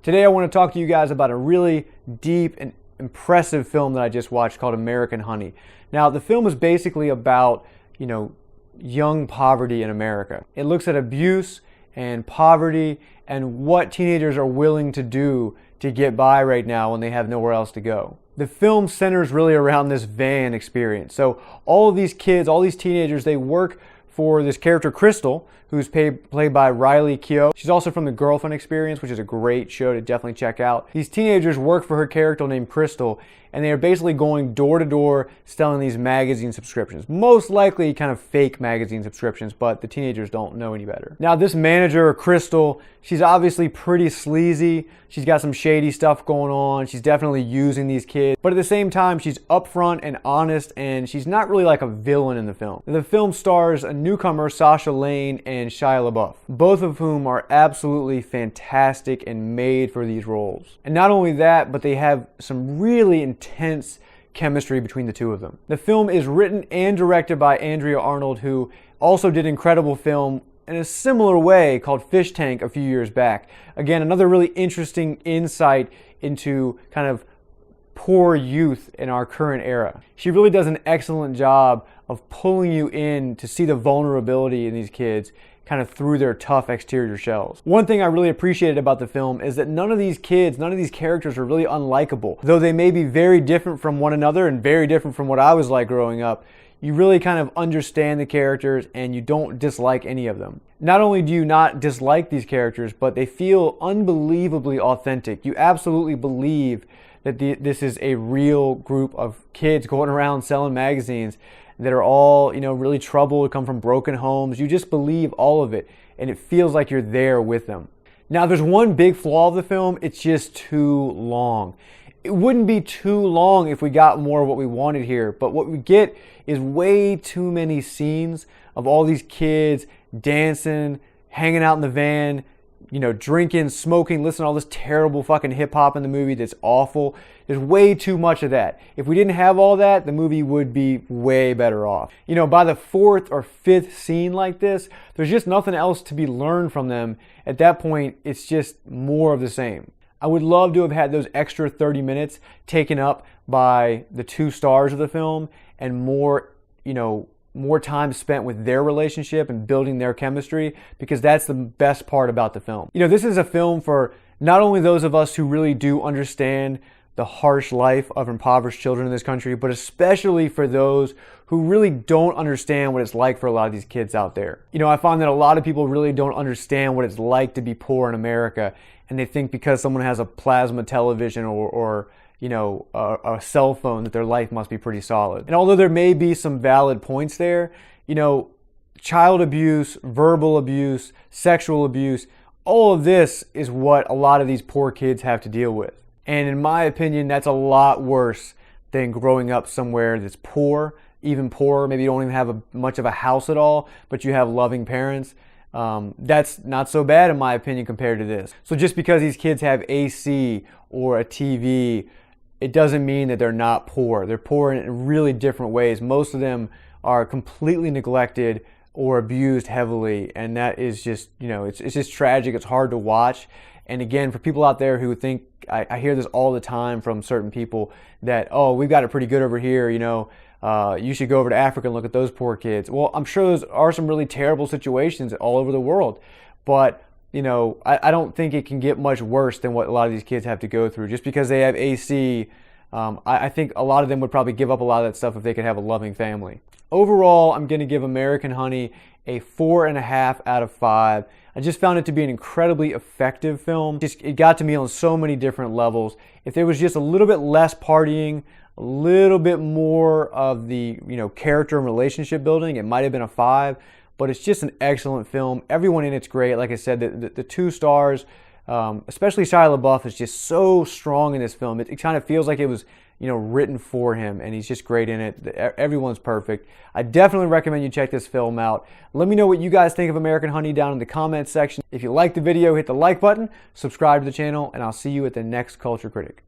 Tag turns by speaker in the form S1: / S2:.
S1: Today I want to talk to you guys about a really deep and impressive film that I just watched called American Honey. Now, the film is basically about, young poverty in America. It looks at abuse and poverty and what teenagers are willing to do to get by right now when they have nowhere else to go. The film centers really around this van experience. So all of these kids, all these teenagers, they work for this character Crystal, who's played by Riley Keough. She's also from The Girlfriend Experience, which is a great show to definitely check out. These teenagers work for her character named Crystal, and they are basically going door to door selling these magazine subscriptions. Most likely kind of fake magazine subscriptions, but the teenagers don't know any better. Now, this manager, Crystal, she's obviously pretty sleazy. She's got some shady stuff going on. She's definitely using these kids. But at the same time, she's upfront and honest, and she's not really like a villain in the film. The film stars a newcomer, Sasha Lane, and Shia LaBeouf, both of whom are absolutely fantastic and made for these roles. And not only that, but they have some really intense chemistry between the two of them. The film is written and directed by Andrea Arnold, who also did an incredible film in a similar way called Fish Tank a few years back. Again, another really interesting insight into kind of poor youth in our current era. She really does an excellent job of pulling you in to see the vulnerability in these kids kind of through their tough exterior shells. One thing I really appreciated about the film is that none of these kids, none of these characters are really unlikable. Though they may be very different from one another and very different from what I was like growing up, you really kind of understand the characters and you don't dislike any of them. Not only do you not dislike these characters, but they feel unbelievably authentic. You absolutely believe that this is a real group of kids going around selling magazines that are all, really troubled, come from broken homes. You just believe all of it, and it feels like you're there with them. Now, there's one big flaw of the film. It's just too long. It wouldn't be too long if we got more of what we wanted here, but what we get is way too many scenes of all these kids dancing, hanging out in the van, drinking, smoking, listening to all this terrible fucking hip hop in the movie that's awful. There's way too much of that. If we didn't have all that, the movie would be way better off. By the fourth or fifth scene like this, there's just nothing else to be learned from them. At that point, it's just more of the same. I would love to have had those extra 30 minutes taken up by the two stars of the film and more time spent with their relationship and building their chemistry, because that's the best part about the film. This is a film for not only those of us who really do understand the harsh life of impoverished children in this country, but especially for those who really don't understand what it's like for a lot of these kids out there. I find that a lot of people really don't understand what it's like to be poor in America, and they think because someone has a plasma television or a cell phone that their life must be pretty solid. And although there may be some valid points there, child abuse, verbal abuse, sexual abuse, all of this is what a lot of these poor kids have to deal with. And in my opinion, that's a lot worse than growing up somewhere that's poor, even poorer. Maybe you don't even have much of a house at all, but you have loving parents. That's not so bad in my opinion compared to this. So just because these kids have AC or a TV, it doesn't mean that they're not poor. They're poor in really different ways. Most of them are completely neglected or abused heavily, and that is just, it's just tragic. It's hard to watch. And again, for people out there who think, I hear this all the time from certain people that, oh, we've got it pretty good over here, you should go over to Africa and look at those poor kids. Well, I'm sure those are some really terrible situations all over the world, but I don't think it can get much worse than what a lot of these kids have to go through. Just because they have AC, I think a lot of them would probably give up a lot of that stuff if they could have a loving family. Overall, I'm going to give American Honey a 4.5 out of 5. I just found it to be an incredibly effective film. It got to me on so many different levels. If there was just a little bit less partying, a little bit more of the character and relationship building, it might have been a 5. But it's just an excellent film. Everyone in it's great. Like I said, the two stars, especially Shia LaBeouf, is just so strong in this film. It kind of feels like it was written for him, and he's just great in it. Everyone's perfect. I definitely recommend you check this film out. Let me know what you guys think of American Honey down in the comments section. If you liked the video, hit the like button, subscribe to the channel, and I'll see you at the next Culture Critic.